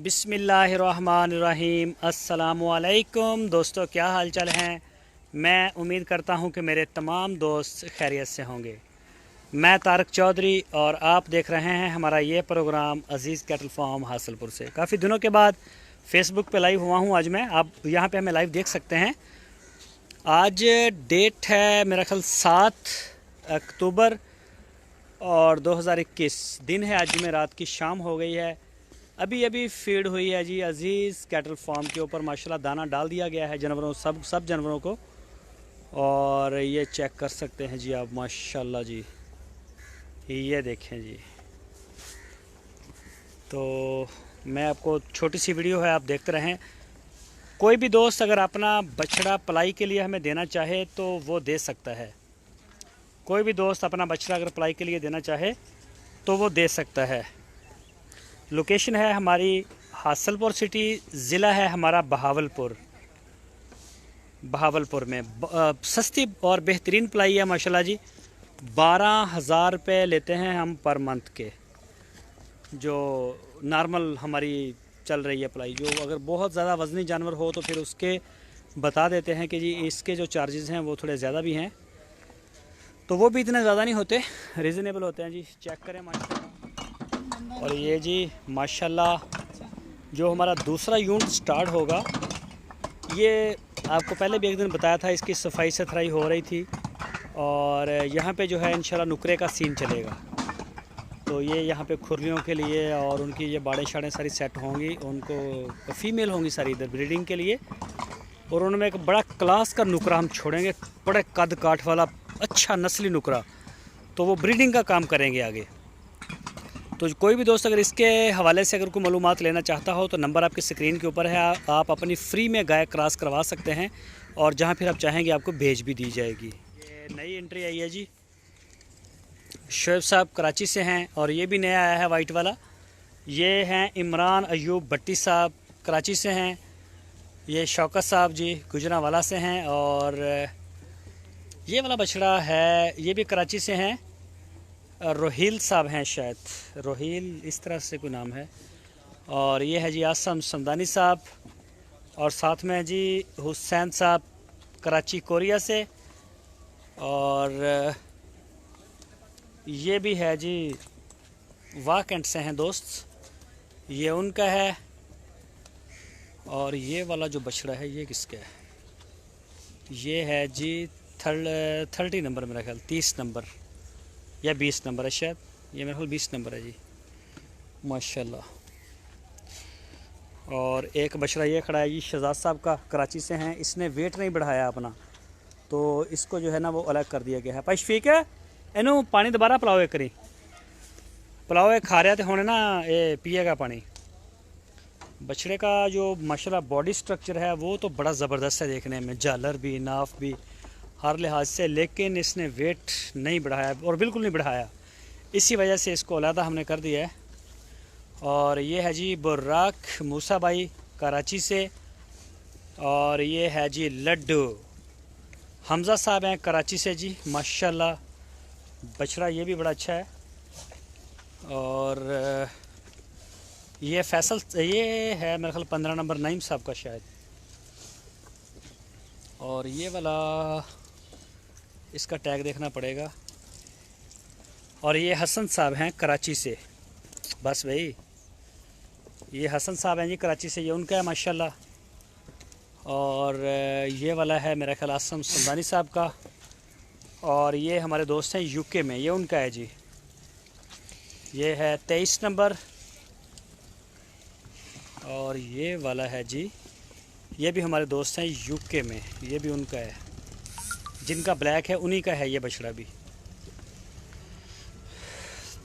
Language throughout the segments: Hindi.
बिस्मिल्लाहिर्रहमानिर्रहीम। अस्सलामुअलैकुम दोस्तों, क्या हाल चाल हैं। मैं उम्मीद करता हूं कि मेरे तमाम दोस्त खैरियत से होंगे। मैं तारक चौधरी और आप देख रहे हैं हमारा ये प्रोग्राम अज़ीज़ कैटल फार्म हासलपुर से। काफ़ी दिनों के बाद फेसबुक पे लाइव हुआ हूं आज मैं। आप यहाँ पे हमें लाइव देख सकते हैं। आज डेट है मेरा ख्याल 7 अक्टूबर और 2021 दिन है। आज में रात की शाम हो गई है। अभी अभी फीड हुई है जी अज़ीज़ कैटल फार्म के ऊपर। माशाल्लाह दाना डाल दिया गया है जानवरों सब जानवरों को। और ये चेक कर सकते हैं जी आप, माशाल्लाह जी, ये देखें जी। तो मैं आपको छोटी सी वीडियो है, आप देखते रहें। कोई भी दोस्त अगर अपना बछड़ा पलाई के लिए हमें देना चाहे तो वो दे सकता है। कोई भी दोस्त अपना बछड़ा अगर पलाई के लिए देना चाहे तो वो दे सकता है। लोकेशन है हमारी हासलपुर सिटी, ज़िला है हमारा बहावलपुर में। सस्ती और बेहतरीन पलाई है माशाल्लाह जी। 12,000 रुपये लेते हैं हम पर मंथ के, जो नॉर्मल हमारी चल रही है पलाई। जो अगर बहुत ज़्यादा वज़नी जानवर हो तो फिर उसके बता देते हैं कि जी इसके जो चार्जेस हैं वो थोड़े ज़्यादा भी हैं, तो वो भी इतने ज़्यादा नहीं होते, रीज़नेबल होते हैं जी। चेक करें माशाल्लाह। और ये जी माशाल्लाह जो हमारा दूसरा यूनिट स्टार्ट होगा, ये आपको पहले भी एक दिन बताया था, इसकी सफाई सुथराई हो रही थी। और यहाँ पे जो है इंशाल्लाह नुकरे का सीन चलेगा। तो ये यहाँ पे खुरलियों के लिए और उनकी ये बाड़े शाड़ें सारी सेट होंगी, उनको फीमेल होंगी सारी इधर ब्रीडिंग के लिए। और उनमें एक बड़ा क्लास का नुकरा हम छोड़ेंगे, बड़े कद काठ वाला अच्छा नस्ली नुकरा, तो वो ब्रीडिंग का काम करेंगे आगे। तो कोई भी दोस्त अगर इसके हवाले से अगर कोई मालूमात लेना चाहता हो तो नंबर आपकी स्क्रीन के ऊपर है। आप अपनी फ्री में गाय क्रॉस करवा सकते हैं और जहां फिर आप चाहेंगे आपको भेज भी दी जाएगी। ये नई एंट्री आई है जी, शोएब साहब कराची से हैं। और ये भी नया आया है वाइट वाला। ये हैं इमरान अयूब भट्टी साहब, कराची से हैं। ये शौकत साहब जी गुजरांवाला से हैं। और ये वाला बछड़ा है, ये भी कराची से हैं। रोहिल साहब हैं शायद, रोहिल इस तरह से कोई नाम है। और ये है जी आसम समदानी साहब। और साथ में जी हुसैन साहब कराची कोरिया से। और ये भी है जी वाकंड से हैं दोस्त, ये उनका है। और ये वाला जो बछड़ा है ये किसका है, ये है जी 30 नंबर, मेरा ख्याल 30 नंबर या 20 नंबर है शायद। ये मेरे ख्याल 20 नंबर है जी माशाल्लाह। और एक बछड़ा ये खड़ा है जी शहजाद साहब का, कराची से हैं। इसने वेट नहीं बढ़ाया अपना, तो इसको जो है ना वो अलग कर दिया गया है। भाई शफीक है, इनू पानी दोबारा पिलाओ, एक करी पिलाओ। एक खा रहा तो होने ना ये पिएगा पानी। बछड़े का जो माशाल्लाह बॉडी स्ट्रक्चर है वो तो बड़ा ज़बरदस्त है देखने में, झालर भी नाफ भी हर लिहाज से। लेकिन इसने वेट नहीं बढ़ाया और बिल्कुल नहीं बढ़ाया, इसी वजह से इसको अलहदा हमने कर दिया है। और ये है जी बुर्राक मूसा भाई कराची से। और ये है जी लड्डू हमज़ा साहब हैं कराची से जी माशाल्लाह। बछड़ा ये भी बड़ा अच्छा है। और ये फैसल, ये है मेरे ख्याल 15 नंबर नईम साहब का शायद। और ये वाला इसका टैग देखना पड़ेगा। और ये हसन साहब हैं कराची से। बस भाई, ये हसन साहब हैं जी कराची से, ये उनका है माशाल्लाह। और ये वाला है मेरा ख्याल आसम समदानी साहब का। और ये हमारे दोस्त हैं यूके में, ये उनका है जी। ये है 23 नंबर। और ये वाला है जी, ये भी हमारे दोस्त हैं यूके में, ये भी उनका है। जिनका ब्लैक है उन्हीं का है ये बछड़ा भी।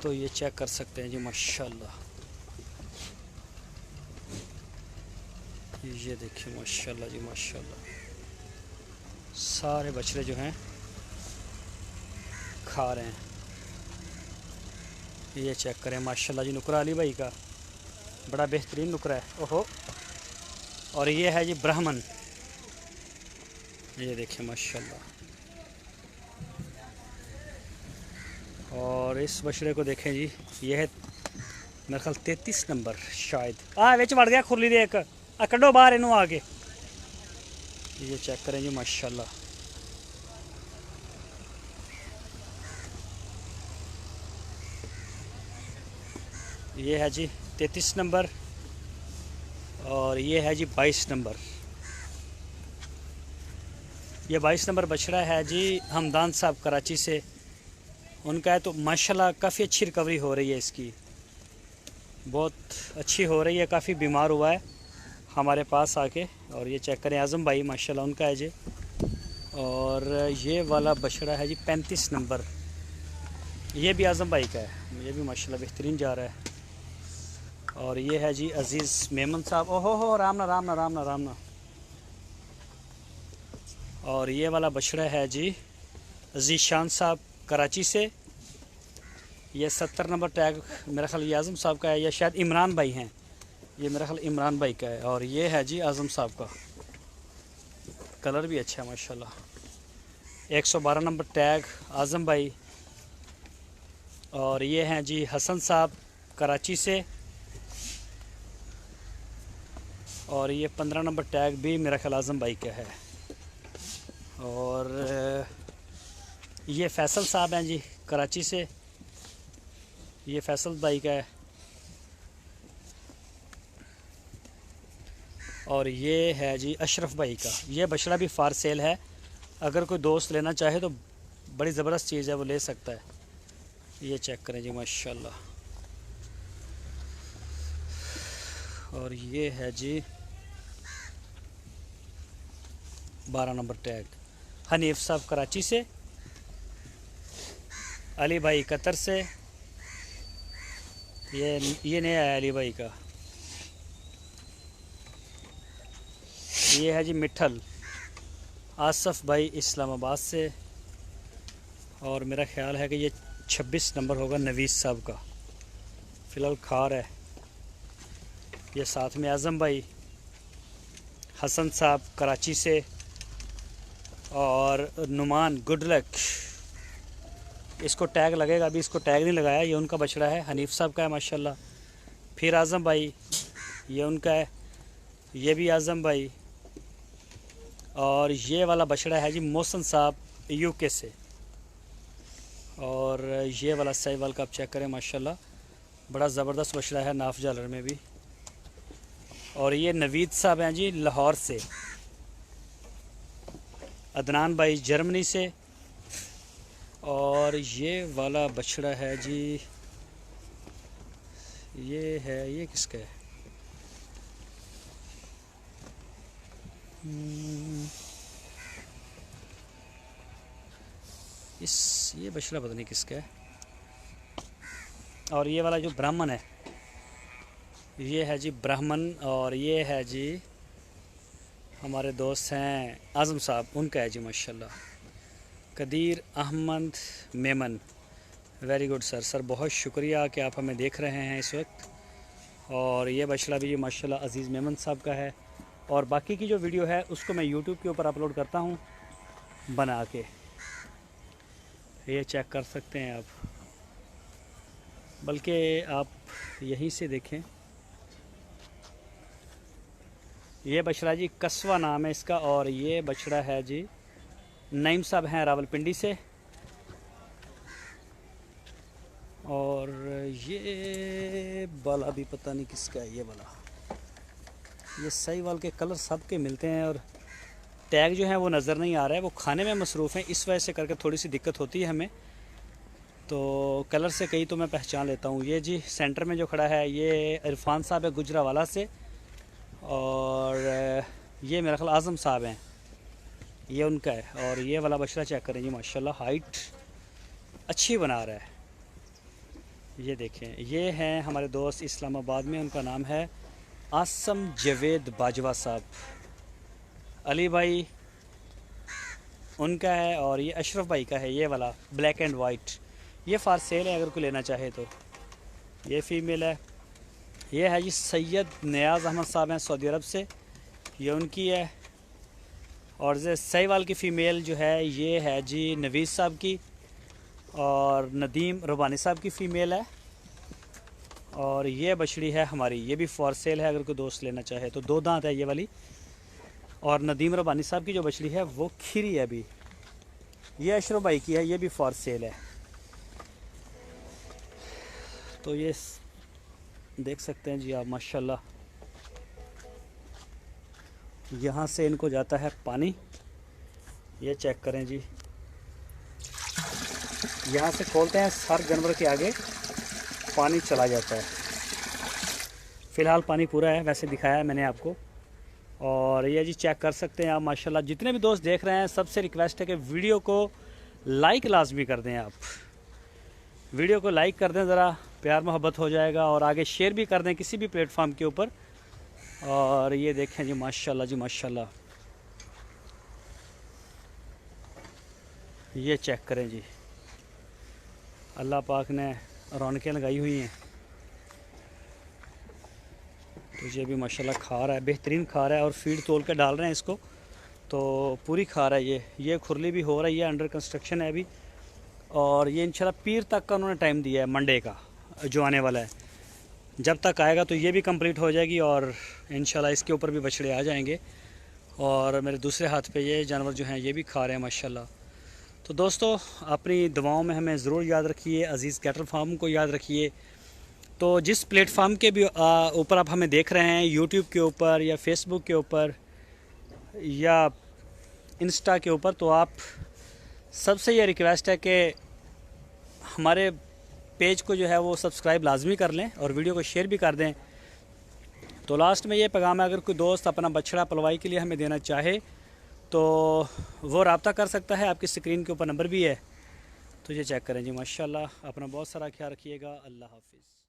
तो ये चेक कर सकते हैं जी माशाल्लाह। ये देखिए माशाल्लाह जी माशाल्लाह। सारे बछड़े जो हैं खा रहे हैं। ये चेक करें माशाल्लाह जी, नुकरा अली भाई का बड़ा बेहतरीन नुकरा है। ओहो। और ये है जी ब्राह्मण, ये देखिए माशाल्लाह। और इस बछड़े को देखें जी, ये है मेरे ख्याल 33 नंबर शायद। विच वड़ गया खुरली दे एक। कड्डो बाहर इनू आके। ये चेक करें जी माशाल्लाह। ये है जी 33 नंबर और ये है जी 22 नंबर। ये 22 नंबर बछड़ा है जी हमदान साहब कराची से, उनका है। तो माशाल्लाह काफ़ी अच्छी रिकवरी हो रही है इसकी, बहुत अच्छी हो रही है। काफ़ी बीमार हुआ है हमारे पास आके। और ये चेक करें आज़म भाई माशाल्लाह उनका है जी। और ये वाला बछड़ा है जी 35 नंबर, ये भी आज़म भाई का है। ये भी माशाल्लाह बेहतरीन जा रहा है। और ये है जी अज़ीज़ मेमन साहब। ओहो हो राम ना राम ना राम ना राम ना। और ये वाला बछड़ा है जी अज़ीज़ शान साहब कराची से। ये 70 नंबर टैग मेरा ख्याल ये आज़म साहब का है या शायद इमरान भाई हैं। ये मेरा ख्याल इमरान भाई का है। और ये है जी आज़म साहब का, कलर भी अच्छा है माशाल्लाह। 112 नंबर टैग आज़म भाई। और ये हैं जी हसन साहब कराची से। और ये 15 नंबर टैग भी मेरा ख्याल आज़म भाई का है। और ये फैसल साहब हैं जी कराची से, ये फैसल भाई का है। और ये है जी अशरफ भाई का। ये बछड़ा भी फार सेल है, अगर कोई दोस्त लेना चाहे तो बड़ी ज़बरदस्त चीज़ है, वो ले सकता है। ये चेक करें जी माशाल्लाह। और ये है जी 12 नंबर टैग हनीफ साहब कराची से, अली भाई कतर से। ये नया है अली भाई का। ये है जी मिठल आसफ़ भाई इस्लामाबाद से। और मेरा ख्याल है कि ये 26 नंबर होगा नवीस साहब का, फ़िलहाल खार है। ये साथ में आज़म भाई हसन साहब कराची से। और नुमान गुड लक, इसको टैग लगेगा, अभी इसको टैग नहीं लगाया। ये उनका बछड़ा है, हनीफ साहब का है माशाल्लाह। फिर आज़म भाई, ये उनका है, ये भी आज़म भाई। और ये वाला बछड़ा है जी मोहसन साहब यूके से। और ये वाला साहिवाल का आप चेक करें माशाल्लाह, बड़ा ज़बरदस्त बछड़ा है नाफ जालर में भी। और ये नवीद साहब हैं जी लाहौर से, अदनान भाई जर्मनी से। और ये वाला बछड़ा है जी, ये किसका है? ये बछड़ा पता नहीं किसका है। और ये वाला जो ब्राह्मण है, ये है जी ब्राह्मण। और ये है जी हमारे दोस्त हैं आज़म साहब, उनका है जी माशाल्लाह। Qadir Ahmed Memon, very good sir बहुत शुक्रिया कि आप हमें देख रहे हैं इस वक्त। और ये बछड़ा भी माशाल्लाह अज़ीज़ मेमन साहब का है। और बाकी की जो वीडियो है उसको मैं यूट्यूब के ऊपर अपलोड करता हूँ बना के, ये चेक कर सकते हैं आप, बल्कि आप यहीं से देखें। ये बछड़ा जी कस्वा नाम है इसका। और ये बछड़ा है जी नईम साहब हैं रावलपिंडी से। और ये वाला भी पता नहीं किसका है। ये वाला, ये साहिवाल के कलर सब के मिलते हैं और टैग जो है वो नज़र नहीं आ रहा है, वो खाने में मसरूफ़ हैं, इस वजह से करके थोड़ी सी दिक्कत होती है हमें। तो कलर से कहीं तो मैं पहचान लेता हूँ। ये जी सेंटर में जो खड़ा है ये इरफान साहब है गुजरावाला से। और ये मेरा ख्याल आज़म साहब हैं, ये उनका है। और ये वाला बछड़ा चेक करें जी माशाल्लाह, हाइट अच्छी बना रहा है। ये देखें, ये हैं हमारे दोस्त इस्लामाबाद में, उनका नाम है आसम जवेद बाजवा साहब, अली भाई उनका है। और ये अशरफ भाई का है, ये वाला ब्लैक एंड वाइट। ये फार सेल है, अगर कोई लेना चाहे तो। ये फ़ीमेल है। ये है जी सैयद नियाज़ अहमद साहब हैं सऊदी अरब से, ये उनकी है। और जो साहिवाल की फ़ीमेल जो है ये है जी नवीस साहब की। और नदीम रुबानी साहब की फ़ीमेल है। और ये बछड़ी है हमारी, ये भी फॉर सेल है, अगर कोई दोस्त लेना चाहे तो। 2 दांत है ये वाली। और नदीम रबानी साहब की जो बछड़ी है वो खीरी है अभी। ये अशरफ भाई की है, ये भी फॉर सेल है। तो ये देख सकते हैं जी आप माशाल्लाह। यहाँ से इनको जाता है पानी, ये चेक करें जी। यहाँ से खोलते हैं, हर जानवर के आगे पानी चला जाता है। फ़िलहाल पानी पूरा है, वैसे दिखाया है मैंने आपको। और ये जी चेक कर सकते हैं आप माशाल्लाह। जितने भी दोस्त देख रहे हैं सबसे रिक्वेस्ट है कि वीडियो को लाइक लाजमी कर दें। आप वीडियो को लाइक कर दें, ज़रा प्यार मोहब्बत हो जाएगा। और आगे शेयर भी कर दें किसी भी प्लेटफॉर्म के ऊपर। और ये देखें जी माशाल्लाह जी माशाल्लाह, ये चेक करें जी। अल्लाह पाक ने रौनकें लगाई हुई हैं। तो ये भी माशाल्लाह खा रहा है, बेहतरीन खा रहा है। और फीड तोल के डाल रहे हैं इसको, तो पूरी खा रहा है। ये खुरली भी हो रही है, अंडर कंस्ट्रक्शन है अभी। और ये इंशाल्लाह पीर तक का उन्होंने टाइम दिया है, मंडे का जो आने वाला है। जब तक आएगा तो ये भी कंप्लीट हो जाएगी और इंशाल्लाह इसके ऊपर भी बछड़े आ जाएंगे। और मेरे दूसरे हाथ पे ये जानवर जो हैं ये भी खा रहे हैं माशाल्लाह। तो दोस्तों अपनी दुआओं में हमें ज़रूर याद रखिए, अज़ीज़ कैटल फार्म को याद रखिए। तो जिस प्लेटफार्म के भी ऊपर आप हमें देख रहे हैं, यूट्यूब के ऊपर या फेसबुक के ऊपर या इंस्टा के ऊपर, तो आप सबसे ये रिक्वेस्ट है कि हमारे पेज को जो है वो सब्सक्राइब लाजमी कर लें और वीडियो को शेयर भी कर दें। तो लास्ट में ये पैगाम है, अगर कोई दोस्त अपना बछड़ा पलवाई के लिए हमें देना चाहे तो वो रब्ता कर सकता है। आपकी स्क्रीन के ऊपर नंबर भी है, तो ये चेक करें जी माशाल्लाह। अपना बहुत सारा ख्याल रखिएगा। अल्लाह हाफिज़।